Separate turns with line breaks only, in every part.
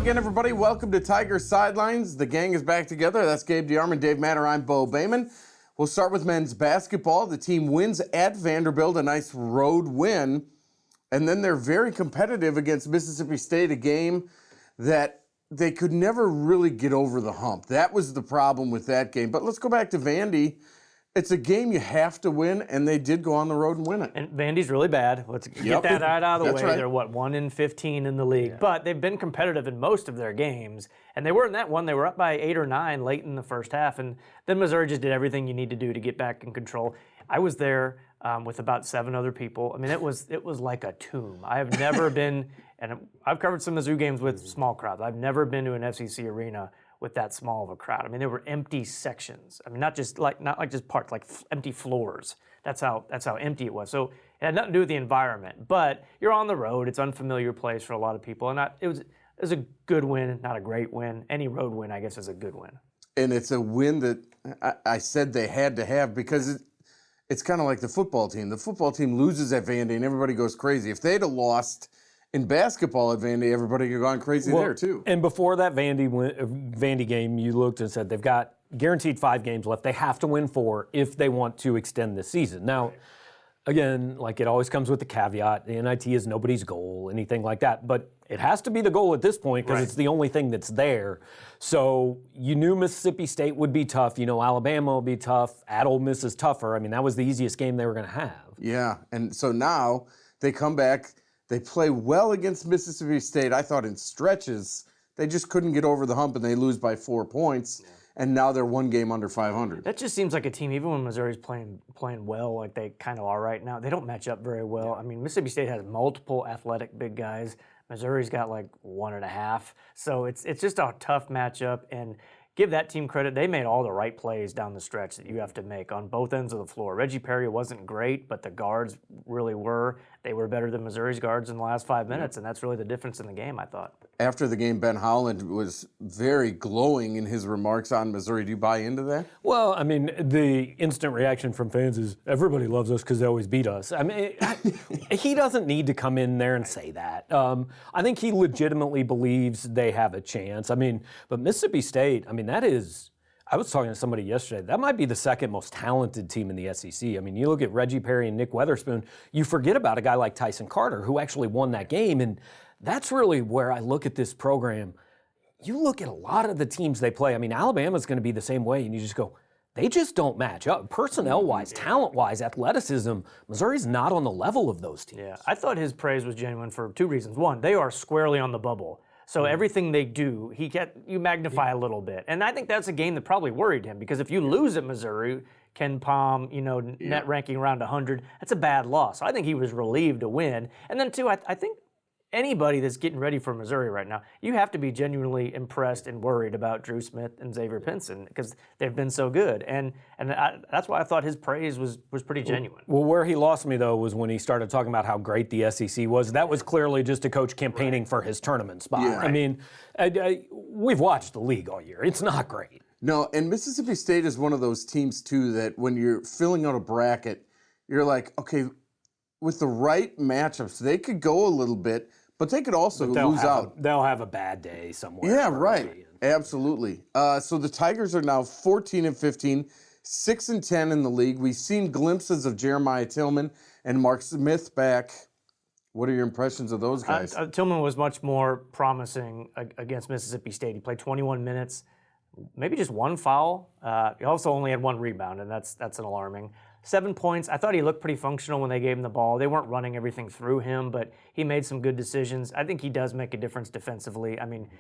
again, everybody. Welcome to Tiger Sidelines. The gang is back together. That's Gabe DeArmond, Dave Matter. I'm Bo Bayman. We'll start with men's basketball. The team wins at Vanderbilt, a nice road win. And then they're very competitive against Mississippi State, a game that they could never really get over the hump. That was the problem with that game. But let's go back to Vandy. It's a game you have to win, and they did go on the road and win it.
And Vandy's really bad. Let's get that right out of the way.
Right.
They're, 1-15 in the league? Yeah. But they've been competitive in most of their games. And they were in that one. They were up by 8 or 9 late in the first half. And then Missouri just did everything you need to do to get back in control. I was there with about 7 other people. I mean, it was like a tomb. I have never been, and I've covered some Mizzou games with small crowds. I've never been to an FCC arena with that small of a crowd. I mean, there were empty sections. I mean, not like just parts, like empty floors. That's how empty it was. So it had nothing to do with the environment. But you're on the road. It's an unfamiliar place for a lot of people. And it was a good win, not a great win. Any road win, I guess, is a good win. And
it's a win that I said they had to have because it's kind of like the football team. The football team loses at Vandy and everybody goes crazy. If they'd have lost in basketball at Vandy, everybody could have gone crazy there too.
And before that Vandy game, you looked and said they've got guaranteed 5 games left. They have to win 4 if they want to extend the season. Now, again, like it always comes with the caveat, the NIT is nobody's goal, anything like that. But it has to be the goal at this point because it's the only thing that's there. So you knew Mississippi State would be tough. You know Alabama will be tough. At Ole Miss is tougher. I mean, that was the easiest game they were going to have.
Yeah, and so now they come back. They play well against Mississippi State. I thought in stretches, they just couldn't get over the hump, and they lose by 4 points. Yeah. And now they're 1 game under 500.
That just seems like a team, even when Missouri's playing well, like they kind of are right now, they don't match up very well. I mean, Mississippi State has multiple athletic big guys. Missouri's got like 1.5. So it's just a tough matchup. And give that team credit. They made all the right plays down the stretch that you have to make on both ends of the floor. Reggie Perry wasn't great, but the guards really were. They were better than Missouri's guards in the last 5 minutes, and that's really the difference in the game, I thought.
After the game, Ben Howland was very glowing in his remarks on Missouri. Do you buy into that?
Well, I mean, the instant reaction from fans is everybody loves us because they always beat us. I mean, he doesn't need to come in there and say that. I think he legitimately believes they have a chance. I mean, but Mississippi State, I mean, that is, I was talking to somebody yesterday, that might be the second most talented team in the SEC. I mean, you look at Reggie Perry and Nick Weatherspoon, you forget about a guy like Tyson Carter who actually won that game, and that's really where I look at this program. You look at a lot of the teams they play. I mean, Alabama's going to be the same way, and you just go, they just don't match up. Personnel-wise, talent-wise, athleticism, Missouri's not on the level of those teams.
Yeah, I thought his praise was genuine for 2 reasons. One, they are squarely on the bubble. So everything they do, you magnify a little bit. And I think that's a game that probably worried him because if you lose at Missouri, Ken Palm, net ranking around 100, that's a bad loss. So I think he was relieved to win. And then, too, I think anybody that's getting ready for Missouri right now, you have to be genuinely impressed and worried about Drew Smith and Xavier Pinson because they've been so good. And that's why I thought his praise was pretty genuine.
Well, where he lost me, though, was when he started talking about how great the SEC was. That was clearly just a coach campaigning for his tournament spot. Yeah. I mean, we've watched the league all year. It's not great.
No, and Mississippi State is one of those teams, too, that when you're filling out a bracket, you're like, okay, with the right matchups, they could go a little bit, but they could also lose out.
They'll have a bad day somewhere.
Yeah, right. Absolutely. So the Tigers are now 14-15, 6-10 in the league. We've seen glimpses of Jeremiah Tillman and Mark Smith back. What are your impressions of those guys?
Tillman was much more promising against Mississippi State. He played 21 minutes, maybe just 1 foul. He also only had 1 rebound, and that's an alarming. 7 points. I thought he looked pretty functional when they gave him the ball. They weren't running everything through him, but he made some good decisions. I think he does make a difference defensively. I mean,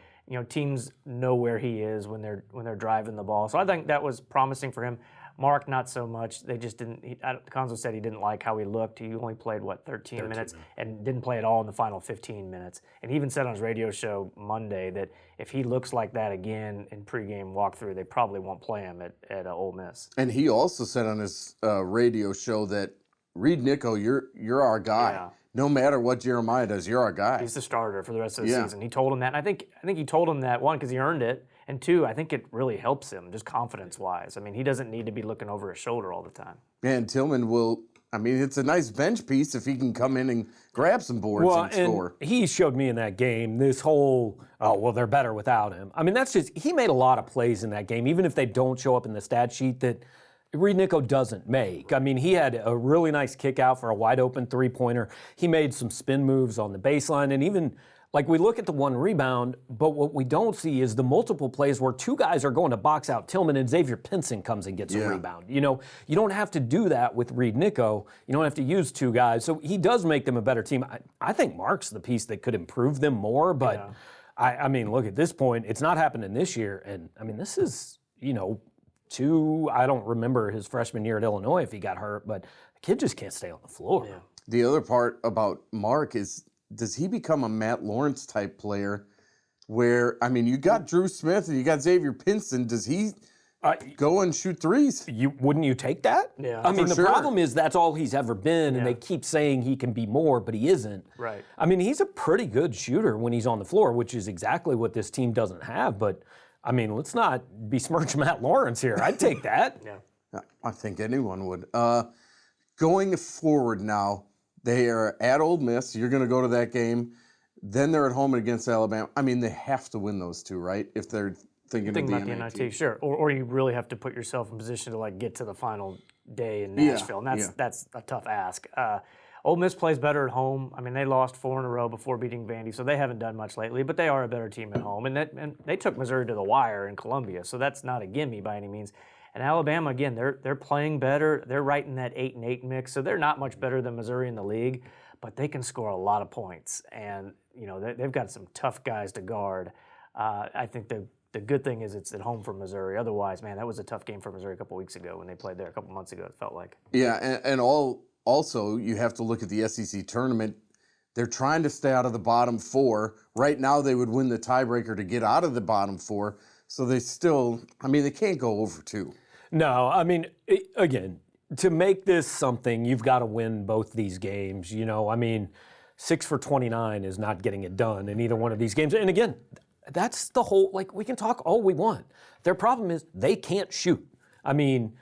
teams know where he is when they're driving the ball. So I think that was promising for him. Mark, not so much. They just didn't. Conzo said he didn't like how he looked. He only played 13 minutes and didn't play at all in the final 15 minutes. And he even said on his radio show Monday that if he looks like that again in pregame walkthrough, they probably won't play him at Ole Miss.
And he also said on his radio show that Reed Nico, you're our guy. Yeah. No matter what Jeremiah does, you're our guy.
He's the starter for the rest of the season. He told him that. And I think he told him that, one, because he earned it, And two, I think it really helps him just confidence-wise. I mean, he doesn't need to be looking over his shoulder all the time.
And Tillman will. I mean, it's a nice bench piece if he can come in and grab some boards and score.
He showed me in that game this whole, they're better without him. I mean, he made a lot of plays in that game, even if they don't show up in the stat sheet that Reed Nico doesn't make. I mean, he had a really nice kick out for a wide open three-pointer. He made some spin moves on the baseline, and even we look at the one rebound, but what we don't see is the multiple plays where two guys are going to box out Tillman and Xavier Pinson comes and gets a rebound. You don't have to do that with Reed Nico. You don't have to use two guys. So he does make them a better team. I think Mark's the piece that could improve them more, but I mean, look, at this point, it's not happening this year. And I mean, this is, I don't remember his freshman year at Illinois if he got hurt, but the kid just can't stay on the floor.
Yeah.
The other part about Mark is, does he become a Matt Lawrence type player where, I mean, you got Drew Smith and you got Xavier Pinson. Does he go and shoot threes?
Wouldn't you take that?
Yeah.
I mean,
For
the
sure.
problem is that's all he's ever been, and they keep saying he can be more, but he isn't.
Right.
I mean, he's a pretty good shooter when he's on the floor, which is exactly what this team doesn't have. But, I mean, let's not besmirch Matt Lawrence here. I'd take that.
Yeah.
I think anyone would. Going forward now, they are at Ole Miss. You're going to go to that game. Then they're at home against Alabama. I mean, they have to win those two, right? If they're thinking
Think
of
about
the
the NIT, sure. Or you really have to put yourself in position to get to the final day in Nashville, and that's a tough ask. Ole Miss plays better at home. I mean, they lost 4 in a row before beating Vandy, so they haven't done much lately. But they are a better team at home, and they took Missouri to the wire in Columbia, so that's not a gimme by any means. And Alabama, again, they're playing better. They're right in that 8-8 mix, so they're not much better than Missouri in the league, but they can score a lot of points, and they've got some tough guys to guard. I think the good thing is it's at home for Missouri. Otherwise, man, that was a tough game for Missouri a couple weeks ago when they played there a couple months ago, it felt like.
Yeah, and also you have to look at the SEC tournament. They're trying to stay out of the bottom 4. Right now they would win the tiebreaker to get out of the bottom 4. So they still, they can't go over 2.
No, I mean, again, to make this something, you've got to win both these games. 6 for 29 is not getting it done in either one of these games. And again, that's the whole, we can talk all we want. Their problem is they can't shoot. I mean,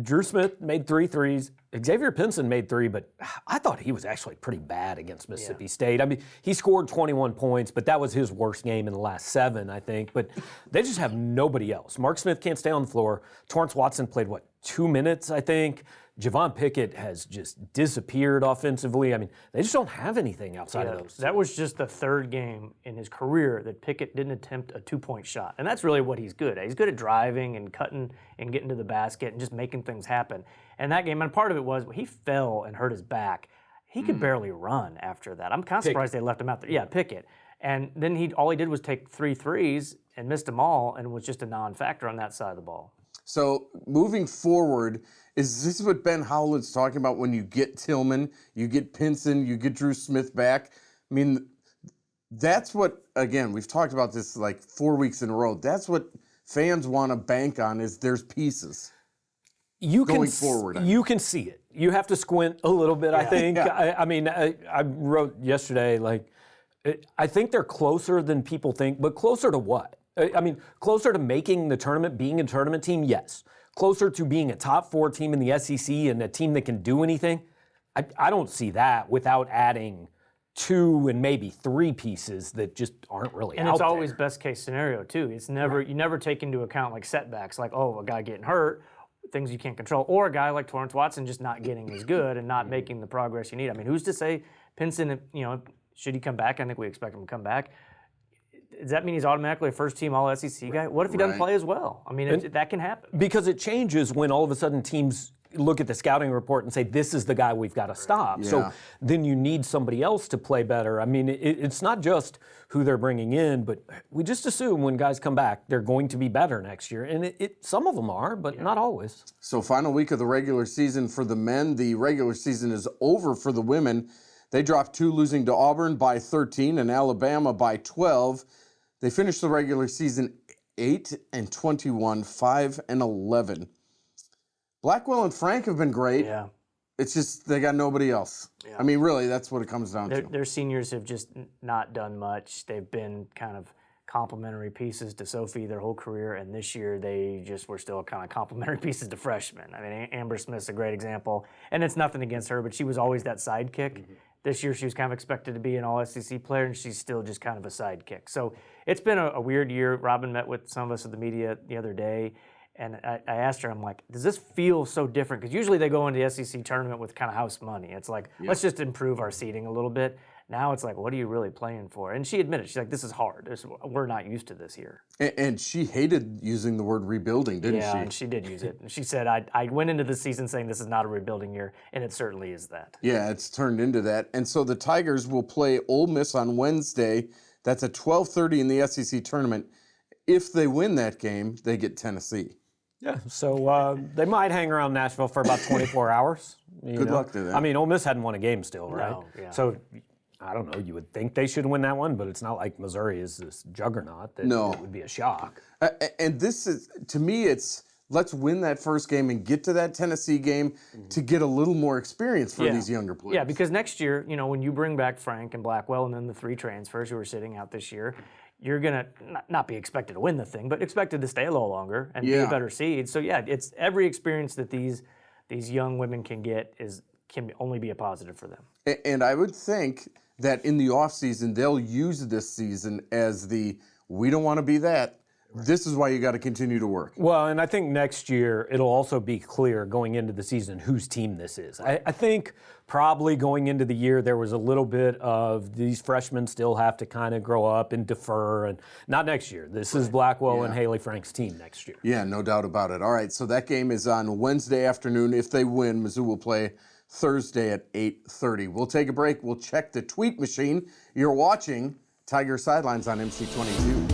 Drew Smith made 3 threes. Xavier Pinson made 3, but I thought he was actually pretty bad against Mississippi State. I mean, he scored 21 points, but that was his worst game in the last 7, I think. But they just have nobody else. Mark Smith can't stay on the floor. Torrance Watson played, 2 minutes, I think. Javon Pickett has just disappeared offensively. I mean, they just don't have anything outside of those.
That was just the 3rd game in his career that Pickett didn't attempt a 2-point shot. And that's really what he's good at. He's good at driving and cutting and getting to the basket and just making things happen. And that game, and part of it was he fell and hurt his back. He could barely run after that. I'm kind of surprised they left him out there. Yeah, Pickett. And then all he did was take 3 threes and missed them all and was just a non-factor on that side of the ball.
So moving forward, is this what Ben Howland's talking about when you get Tillman, you get Pinson, you get Drew Smith back? I mean, that's what, again, we've talked about this 4 weeks in a row. That's what fans want to bank on is there's pieces. Going forward.
You can see it. You have to squint a little bit, I think. Yeah. I wrote yesterday, I think they're closer than people think, but closer to what? Closer to making the tournament, being a tournament team, yes. Closer to being a top 4 team in the SEC and a team that can do anything, I don't see that without adding 2 and maybe 3 pieces that just aren't really out there.
And it's always best case scenario too. It's never you never take into account setbacks, a guy getting hurt, things you can't control, or a guy like Torrance Watson just not getting as good and not making the progress you need. I mean, who's to say Pinson, should he come back? I think we expect him to come back. Does that mean he's automatically a first-team All-SEC guy? What if he doesn't play as well? I mean, that can happen.
Because it changes when all of a sudden teams look at the scouting report and say, this is the guy we've got to stop.
Yeah.
So then you need somebody else to play better. I mean, it's not just who they're bringing in, but we just assume when guys come back, they're going to be better next year. And some of them are, but not always.
So final week of the regular season for the men. The regular season is over for the women. They dropped 2, losing to Auburn by 13 and Alabama by 12. They finished the regular season 8-21, 5-11. Blackwell and Frank have been great.
Yeah.
It's just they got nobody else. Yeah. I mean, really, that's what it comes down to.
Their seniors have just not done much. They've been kind of complementary pieces to Sophie their whole career, and this year they just were still kind of complementary pieces to freshmen. I mean, Amber Smith's a great example, and it's nothing against her, but she was always that sidekick. This year she was kind of expected to be an all-SEC player, and she's still just kind of a sidekick. So it's been a weird year. Robin met with some of us at the media the other day, and I asked her, I'm like, does this feel so different? Because usually they go into the SEC tournament with kind of house money. It's like, let's just improve our seeding a little bit. Now it's like, what are you really playing for? And she admitted, she's like, this is hard. We're not used to this here.
And she hated using the word rebuilding, didn't she?
Yeah, and she did use it. And she said, I went into the season saying this is not a rebuilding year, and it certainly is that.
Yeah, it's turned into that. And so the Tigers will play Ole Miss on Wednesday. That's at 12:30 in the SEC tournament. If they win that game, they get Tennessee.
Yeah, so they might hang around Nashville for about 24 hours.
Good luck to them.
I mean, Ole Miss hadn't won a game still, right?
No, yeah.
So, I don't know, you would think they should win that one, but it's not like Missouri is this juggernaut that
No.
it would be a shock.
And this is, to me, it's let's win that first game and get to that Tennessee game to get a little more experience for these younger players.
Yeah, because next year, when you bring back Frank and Blackwell and then the 3 transfers who are sitting out this year, you're going to not be expected to win the thing, but expected to stay a little longer and be a better seed. So, yeah, it's every experience that these young women can get can only be a positive for them.
And I would think that in the offseason, they'll use this season as we don't want to be that. This is why you got to continue to work.
Well, and I think next year it'll also be clear going into the season whose team this is. I think probably going into the year there was a little bit of these freshmen still have to kind of grow up and defer, and not next year. This is Blackwell and Haley Frank's team next year.
Yeah, no doubt about it. All right, so that game is on Wednesday afternoon. If they win, Mizzou will play Thursday at 8:30. We'll take a break. We'll check the tweet machine. You're watching Tiger Sidelines on MC22.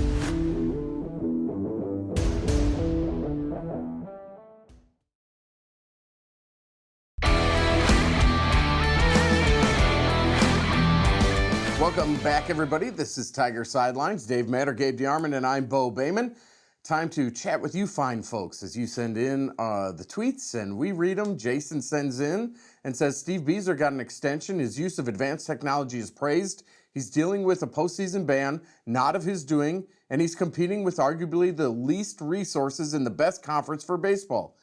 Welcome back, everybody. This is Tiger Sidelines. Dave Matter, Gabe DeArmond, and I'm Bo Bayman. Time to chat with you fine folks as you send in the tweets and we read them. Jason sends in and says, Steve Beazer got an extension. His use of advanced technology is praised. He's dealing with a postseason ban, not of his doing, and he's competing with arguably the least resources in the best conference for baseball.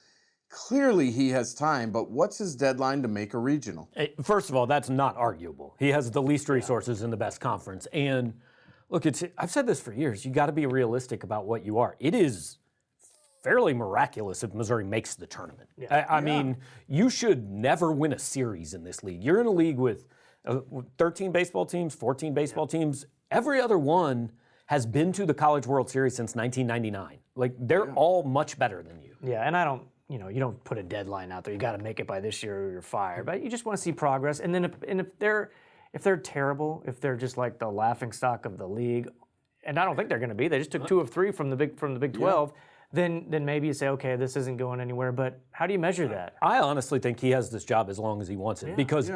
Clearly he has time, but what's his deadline to make a regional?
First of all, that's not arguable. He has the least resources in the best conference. And look, I've said this for years. You got to be realistic about what you are. It is fairly miraculous if Missouri makes the tournament. I mean, you should never win a series in this league. You're in a league with 13 baseball teams, 14 baseball teams. Every other one has been to the College World Series since 1999. Like, they're all much better than you.
Yeah, and I don't, you don't put a deadline out there. You got to make it by this year or you're fired. But you just want to see progress. And then if they're terrible, if they're just like the laughingstock of the league, and I don't think they're going to be. They just took 2 of 3 from the Big 12. Then maybe you say, okay, this isn't going anywhere. But how do you measure that?
I honestly think he has this job as long as he wants it. Because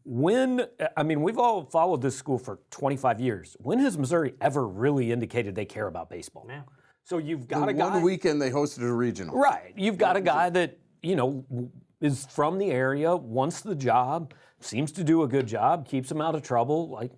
we've all followed this school for 25 years. When has Missouri ever really indicated they care about baseball?
Yeah.
So you've got a guy.
One weekend they hosted a regional.
Right. You've got a guy that, is from the area, wants the job, seems to do a good job, keeps him out of trouble. Like,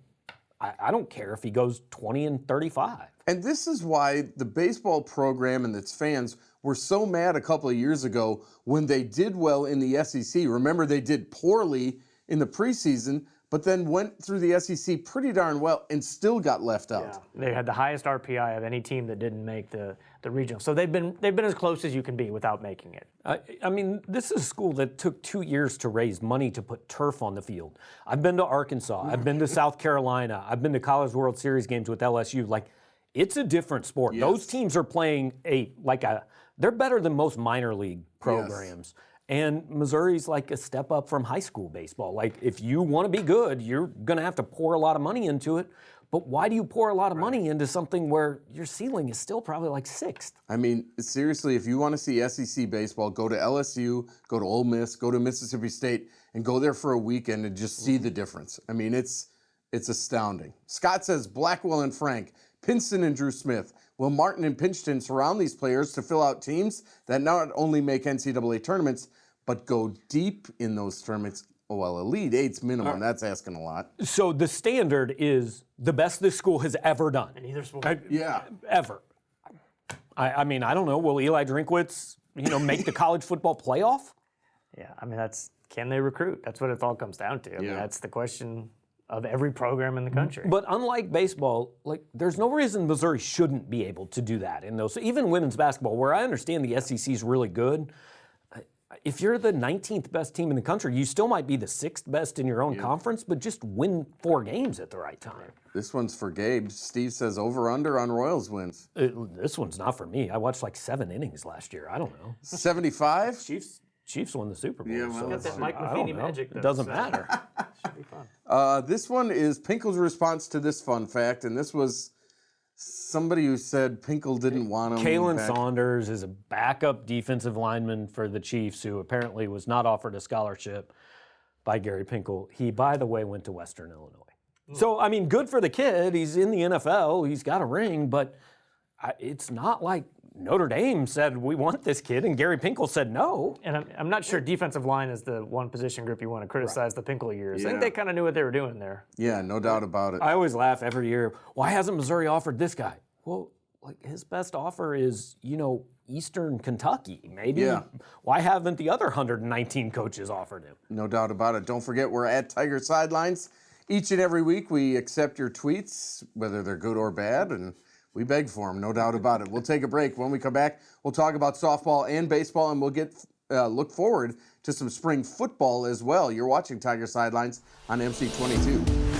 I don't care if he goes 20-35.
And this is why the baseball program and its fans were so mad a couple of years ago when they did well in the SEC. Remember, they did poorly in the preseason, but then went through the SEC pretty darn well and still got left out.
Yeah. They had the highest RPI of any team that didn't make the regional. So they've been as close as you can be without making it.
This is a school that took 2 years to raise money to put turf on the field. I've been to Arkansas. I've been to South Carolina. I've been to College World Series games with LSU. Like, it's a different sport. Yes. Those teams are playing they're better than most minor league programs. Yes. And Missouri's like a step up from high school baseball. Like, if you want to be good, you're going to have to pour a lot of money into it. But why do you pour a lot of money into something where your ceiling is still probably like 6th?
I mean, seriously, if you want to see SEC baseball, go to LSU, go to Ole Miss, go to Mississippi State, and go there for a weekend and just see the difference. I mean, it's astounding. Scott says, Blackwell and Frank, Pinson and Drew Smith. Will Martin and Pinchton surround these players to fill out teams that not only make NCAA tournaments, but go deep in those tournaments? well, Elite Eight's minimum. That's asking a lot.
So the standard is the best this school has ever done.
In either sport.
Yeah.
Ever. I mean, I don't know. Will Eli Drinkwitz, make the college football playoff?
Yeah, I mean, can they recruit? That's what it all comes down to. I mean, that's the question of every program in the country.
But unlike baseball, there's no reason Missouri shouldn't be able to do that in those. So even women's basketball, where I understand the SEC is really good, if you're the 19th best team in the country, you still might be the 6th best in your own conference, but just win 4 games at the right time.
This one's for Gabe. Steve says over/under on Royals wins.
This one's not for me. I watched 7 innings last year. I don't know.
75?
Chiefs won the Super Bowl.
Yeah, well,
so
that's
that Mike
I don't
Matheny
know.
magic,
It
though,
doesn't
so.
matter.
Should be fun.
This one is Pinkel's response to this fun fact, and this was somebody who said Pinkel didn't want him.
Kalen
back.
Saunders is a backup defensive lineman for the Chiefs who apparently was not offered a scholarship by Gary Pinkel. He, by the way, went to Western Illinois. So, I mean, good for the kid. He's in the NFL. He's got a ring, but it's not like Notre Dame said, we want this kid, and Gary Pinkel said no.
And I'm not sure defensive line is the one position group you want to criticize the Pinkel years. I
Yeah.
think they kind of knew what they were doing there.
Yeah, no doubt about it.
I always laugh every year. Why hasn't Missouri offered this guy? Well, his best offer is, Eastern Kentucky. Maybe.
Yeah.
Why haven't the other 119 coaches offered him?
No doubt about it. Don't forget, we're at Tiger Sidelines. Each and every week, we accept your tweets, whether they're good or bad, and we beg for them, no doubt about it. We'll take a break. When we come back, we'll talk about softball and baseball, and we'll look forward to some spring football as well. You're watching Tiger Sidelines on MC22.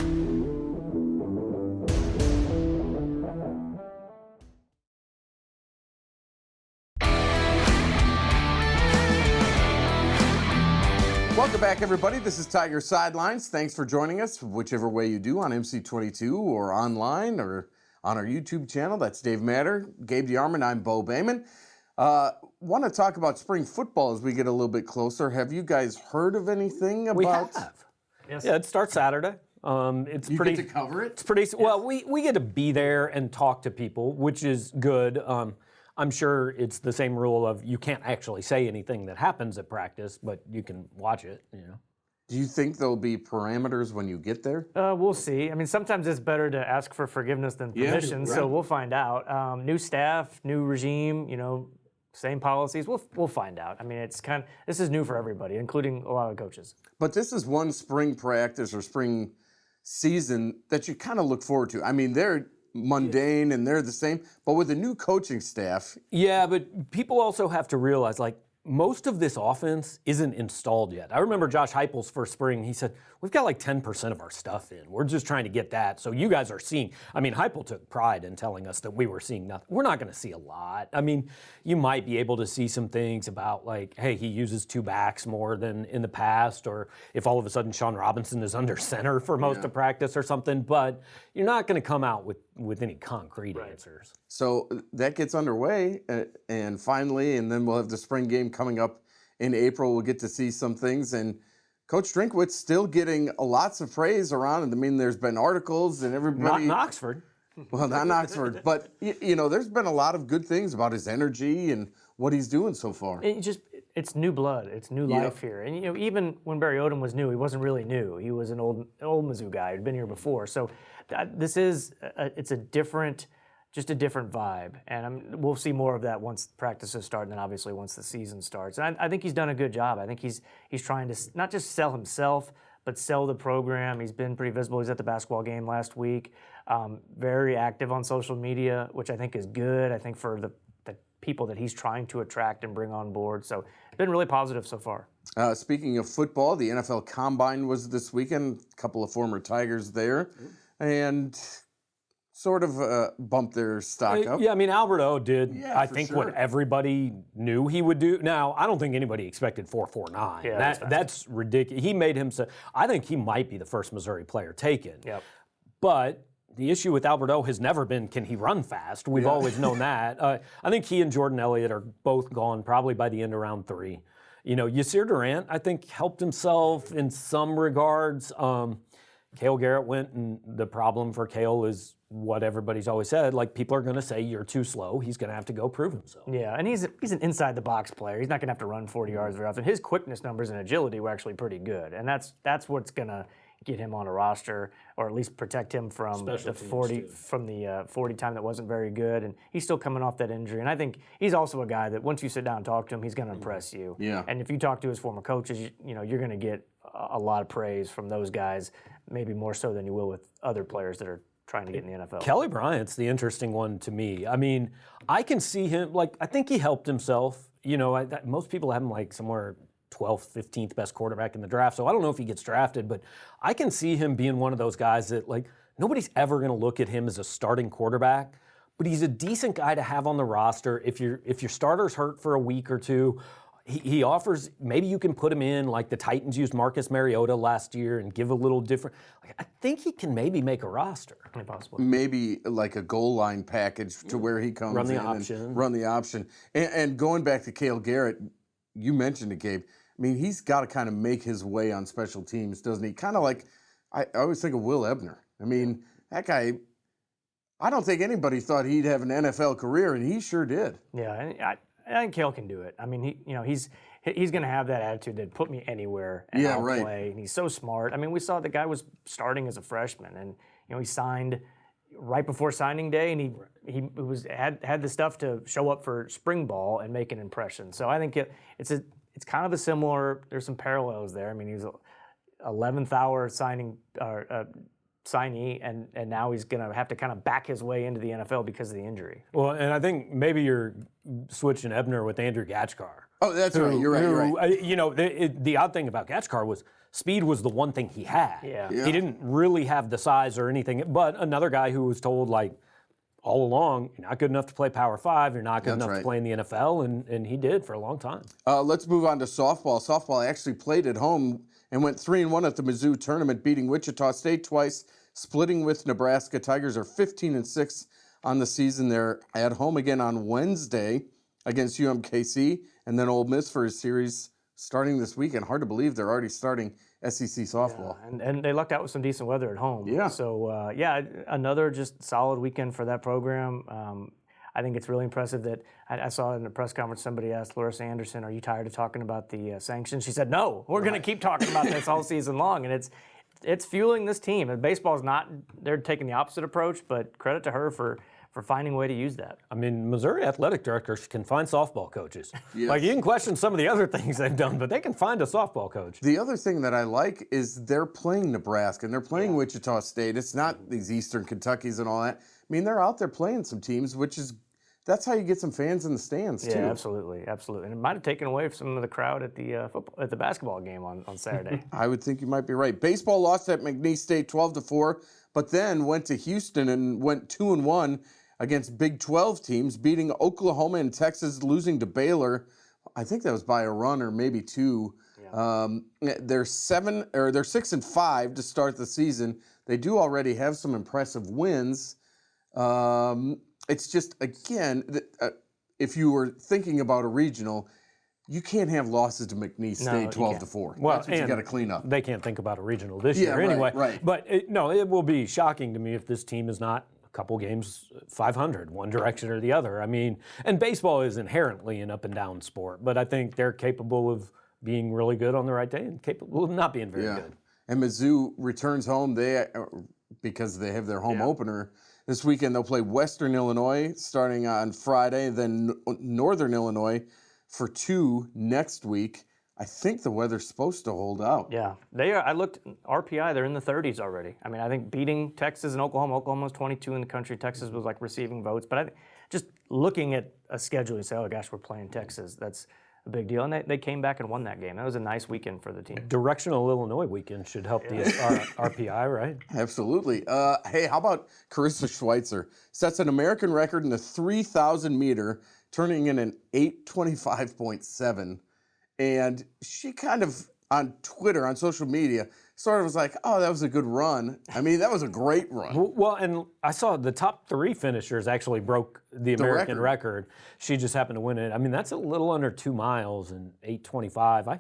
Welcome back, everybody. This is Tiger Sidelines. Thanks for joining us, whichever way you do, on MC22 or online or on our YouTube channel. That's Dave Matter, Gabe DeArmond, I'm Bo Bayman. Want to talk about spring football as we get a little bit closer. Have you guys heard of anything about?
We have.
Yes.
Yeah, it starts Saturday. It's
You
pretty.
get to cover it?
It's pretty. Well, we get to be there and talk to people, which is good. I'm sure it's the same rule of you can't actually say anything that happens at practice, but you can watch it.
Do you think there'll be parameters when you get there?
We'll see. I mean, sometimes it's better to ask for forgiveness than permission,
right.
so we'll find out. New staff, new regime, same policies. We'll find out. I mean, this is new for everybody, including a lot of coaches.
But this is one spring practice or spring season that you kind of look forward to. I mean, they're mundane and they're the same, but with the new coaching staff.
Yeah, but people also have to realize, most of this offense isn't installed yet. I remember Josh Heupel's first spring, he said, we've got 10% of our stuff in. We're just trying to get that. So you guys are seeing, Heupel took pride in telling us that we were seeing nothing. We're not going to see a lot. You might be able to see some things about hey, he uses 2 backs more than in the past, or if all of a sudden Sean Robinson is under center for most of practice or something, but you're not going to come out with any concrete answers.
So that gets underway, and finally, and then we'll have the spring game coming up in April. We'll get to see some things, and Coach Drinkwitz still getting lots of praise around it. I mean, there's been articles and everybody.
Not in Oxford.
Well, not in Oxford, but there's been a lot of good things about his energy and what he's doing so far.
It's new blood. It's new life here. And even when Barry Odom was new, he wasn't really new. He was an old Mizzou guy who'd been here before. So this is it's a different vibe, and we'll see more of that once practices start, and then obviously once the season starts. And I think he's done a good job. I think he's trying to not just sell himself, but sell the program. He's been pretty visible. He's at the basketball game last week. Very active on social media, which I think is good. I think for the people that he's trying to attract and bring on board. So it's been really positive so far.
Speaking of football, the NFL Combine was this weekend. A couple of former Tigers there, and sort of bumped their stock up.
Yeah, Albert O did,
Yeah,
think,
sure.
what everybody knew he would do. Now, I don't think anybody expected 4.49.
Yeah,
that's ridiculous. He made himself, I think he might be the first Missouri player taken.
Yep.
But the issue with Albert O has never been, can he run fast? We've always known that. I think he and Jordan Elliott are both gone probably by the end of round 3. Yasir Durant, I think, helped himself in some regards. Cale Garrett went, and the problem for Cale is what everybody's always said. Like, people are going to say you're too slow. He's going to have to go prove himself.
Yeah, and he's an inside the box player. He's not going to have to run 40 yards very often. His quickness numbers and agility were actually pretty good, and that's what's going to get him on a roster, or at least protect him from
Special
the
teams,
40
too.
from the 40 time that wasn't very good. And he's still coming off that injury. And I think he's also a guy that once you sit down and talk to him, he's going to impress you.
Yeah.
And if you talk to his former coaches, you're going to get a lot of praise from those guys, maybe more so than you will with other players that are trying to get in the NFL.
Kelly Bryant's the interesting one to me. I mean, I can see him, like, I think he helped himself. Most people have him like somewhere 12th, 15th best quarterback in the draft. So I don't know if he gets drafted, but I can see him being one of those guys that, like, nobody's ever going to look at him as a starting quarterback, but he's a decent guy to have on the roster. If your starter's hurt for a week or two, he offers, maybe you can put him in like the Titans used Marcus Mariota last year and give a little different. Like, I think he can maybe make a roster.
Possibly.
Maybe like a goal line package to where he comes
Run the
in
option.
and run the option. And going back to Cale Garrett, you mentioned it, Gabe. I mean, he's got to kind of make his way on special teams, doesn't he? Kind of like, I always think of Will Ebner. I mean, that guy, I don't think anybody thought he'd have an NFL career, and he sure did.
Yeah, and I think Cale can do it. I mean, he's going to have that attitude that put me anywhere and I'll play. And he's so smart. I mean, we saw the guy was starting as a freshman, and he signed right before signing day, and he had the stuff to show up for spring ball and make an impression. So I think it's kind of a similar. There's some parallels there. I mean, he's 11th hour signee, and now he's going to have to kind of back his way into the NFL because of the injury.
Well, and I think maybe you're switching Ebner with Andrew Gatchkar.
Oh, that's right. You're right.
The odd thing about Gatchkar was speed was the one thing he had.
Yeah.
He didn't really have the size or anything, but another guy who was told, like, all along, you're not good enough to play Power 5, you're not good enough to play in the NFL, and he did for a long time.
Let's move on to softball. Softball actually played at home and went 3-1 at the Mizzou tournament, beating Wichita State twice, splitting with Nebraska. Tigers are 15-6 on the season. They're at home again on Wednesday against UMKC, and then Ole Miss for a series starting this weekend. Hard to believe they're already starting SEC softball.
Yeah, and they lucked out with some decent weather at home.
Yeah.
So, another just solid weekend for that program. I think it's really impressive that I saw in the press conference somebody asked Larissa Anderson, "Are you tired of talking about the sanctions?" She said, "No, we're going to keep talking about this all season long," and it's fueling this team. And baseball's not; they're taking the opposite approach. But credit to her for finding a way to use that.
I mean, Missouri athletic directors can find softball coaches.
Yes.
Like, you can question some of the other things they've done, but they can find a softball coach.
The other thing that I like is they're playing Nebraska and they're playing Wichita State. It's not these Eastern Kentuckys and all that. I mean, they're out there playing some teams, that's how you get some fans in the stands, too.
Yeah, absolutely. And it might have taken away some of the crowd at the basketball game on Saturday.
I would think you might be right. Baseball lost at McNeese State 12-4, but then went to Houston and went 2-1 against Big 12 teams, beating Oklahoma and Texas, losing to Baylor. I think that was by a run or maybe two. Yeah. They're 6-5 to start the season. They do already have some impressive wins. It's just, again, if you were thinking about a regional, you can't have losses to McNeese State 12-4.
Well,
that's what you got to clean up.
They can't think about a regional this year anyway.
Right.
But it will be shocking to me if this team is not a couple games 500, one direction or the other. I mean, and baseball is inherently an up and down sport, but I think they're capable of being really good on the right day and capable of not being very good.
And Mizzou returns home because they have their home opener. This weekend they'll play Western Illinois starting on Friday, then Northern Illinois for 2 next week. I think the weather's supposed to hold out.
Yeah, they are. I looked RPI; they're in the 30s already. I mean, I think beating Texas and Oklahoma. Oklahoma's 22 in the country. Texas was like receiving votes. But I think just looking at a schedule, you say, "Oh gosh, we're playing Texas." That's a big deal. And they came back and won that game. That was a nice weekend for the team.
Directional Illinois weekend should help the RPI, right?
Absolutely. Hey, how about Carissa Schweitzer? Sets an American record in the 3,000 meter, turning in an 8:25.7. And she kind of, on Twitter, on social media, sort of was like, oh, that was a good run. I mean, that was a great run.
Well, and I saw the top 3 finishers actually broke the American record. She just happened to win it. I mean, that's a little under 2 miles and 8:25.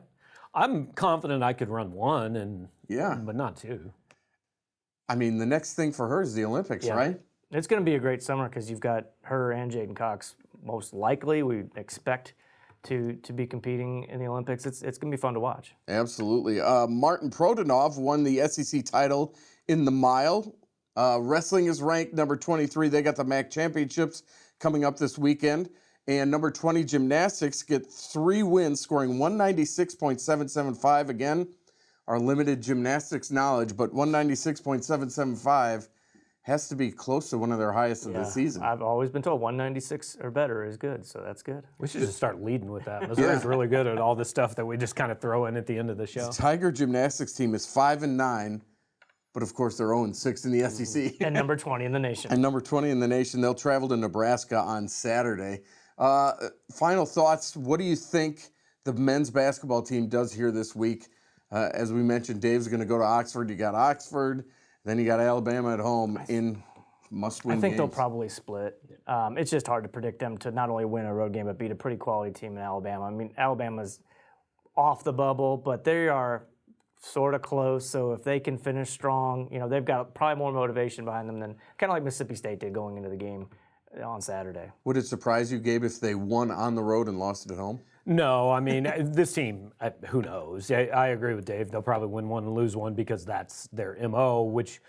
I'm confident I could run 1, but not 2.
I mean, the next thing for her is the Olympics, right?
It's going to be a great summer because you've got her and Jaden Cox most likely. We expect to be competing in the Olympics. It's going to be fun to watch.
Absolutely. Martin Prodanov won the SEC title in the mile. Wrestling is ranked number 23. They got the MAC championships coming up this weekend. And number 20 gymnastics get 3 wins, scoring 196.775. Again, our limited gymnastics knowledge, but 196.775 has to be close to one of their highest of the season.
I've always been told 196 or better is good, so that's good.
We should just start leading with that. Missouri's really good at all the stuff that we just kind of throw in at the end of the show.
The Tiger gymnastics team is 5-9, but of course they're 0-6 in the SEC.
And number 20 in the nation.
And number 20 in the nation. They'll travel to Nebraska on Saturday. Final thoughts. What do you think the men's basketball team does here this week? As we mentioned, Dave's going to go to Oxford. You got Oxford. Then you got Alabama at home in must-win games.
I think they'll probably split. It's just hard to predict them to not only win a road game, but beat a pretty quality team in Alabama. I mean, Alabama's off the bubble, but they are sort of close. So if they can finish strong, they've got probably more motivation behind them than kind of like Mississippi State did going into the game on Saturday.
Would it surprise you, Gabe, if they won on the road and lost it at home?
No, I mean, this team, who knows? I agree with Dave. They'll probably win one and lose one because that's their MO, which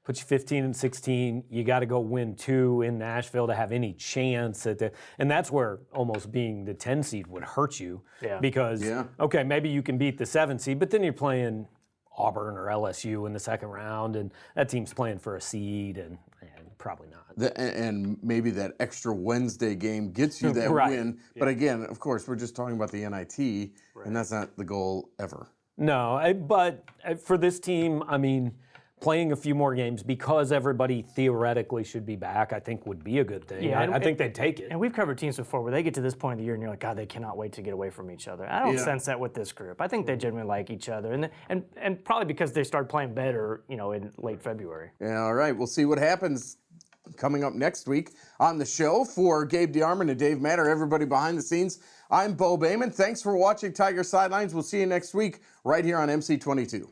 puts you 15-16. You got to go win 2 in Nashville to have any chance at the, and that's where almost being the 10 seed would hurt you.
Yeah.
Because, okay, maybe you can beat the 7 seed, but then you're playing Auburn or LSU in the second round, and that team's playing for a seed, and probably not.
And maybe that extra Wednesday game gets you that win. But again, of course, we're just talking about the NIT, and that's not the goal ever.
No, but for this team, I mean, playing a few more games because everybody theoretically should be back, I think would be a good thing. Yeah, I think they'd take it.
And we've covered teams before where they get to this point of the year and you're like, God, they cannot wait to get away from each other. I don't sense that with this group. I think they genuinely like each other, and probably because they started playing better, in late February.
Yeah, all right. We'll see what happens coming up next week on the show. For Gabe DeArmond and Dave Matter, everybody behind the scenes, I'm Bo Bayman. Thanks for watching Tiger Sidelines. We'll see you next week right here on MC22.